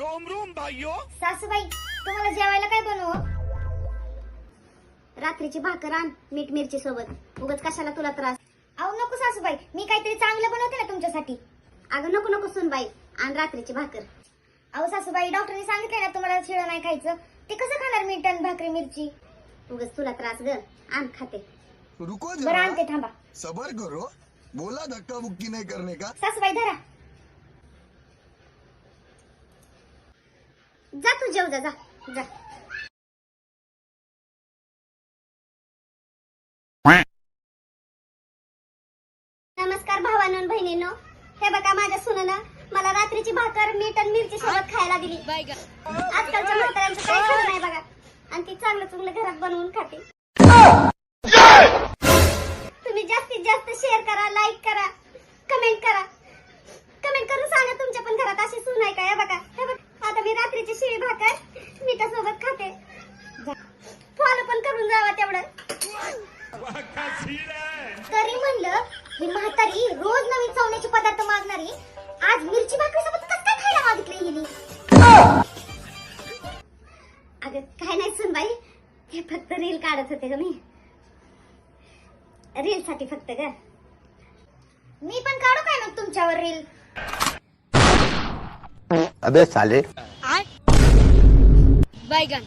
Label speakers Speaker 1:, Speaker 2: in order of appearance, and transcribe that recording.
Speaker 1: Rome Rome भाइयों.
Speaker 2: सासूबाई तुम्हाला जेवायला काय बनवू? रात्रीची भाकर आण मीठ मिरची सोबत. उगाच कशाला तुला त्रास? अहो नको सासूबाई, मी काहीतरी चांगलं बनवते ना तुमच्यासाठी. अगं नको नको सुनबाई, आण रात्रीची भाकर. अहो सासूबाई डॉक्टरने सांगितलंय ना तुम्हाला शिळं नाही खायचं. ते कसं खाणार मीठ आणि भाकरी मिरची? उगाच तुला त्रास ग. आण खाते.
Speaker 3: रुको
Speaker 2: बरं
Speaker 3: जरा,
Speaker 2: आणते थांबा.
Speaker 3: सबर करो. बोला धक्का बुक्की नहीं करने का.
Speaker 2: सासूबाई धरा. जा तू जेव जा जा जा. नमस्कार भावांनो आणि बहिणींनो. हे बघा माझ्या सुनेनं मला रात्रीची भाकर मीठ आणि मिरची सोबत खायला दिली. आजकालच्या म्हाताऱ्यांचं काय खरं नाही बघा. आणि ती चांगलं चांगलं घरात बनवून खाते. तुम्ही जास्तीत जास्त शेअर करा, लाईक करा, कमेंट करा. कमेंट करून सांगा तुमच्या पण घरात अशी सून आहे का. हे बघा हे बघा आता मी रात्रीची शिळी भाकर मिठासोबत खाते. फॉलो पण करून जावा तेवढं. तरी म्हणलं ही म्हातारी रोज नवीन चवण्याचे पदार्थ मागणारी आज मिरची भाकरी सोबत कसं काय खायला मागितलं हिने? अगं काय नाही सुनबाई, हे फक्त रील काढत होते ग मी. रील साठी फक्त ग. मी पण काढू काय मग तुमच्यावर रील?
Speaker 4: अबे साले.
Speaker 5: बैगन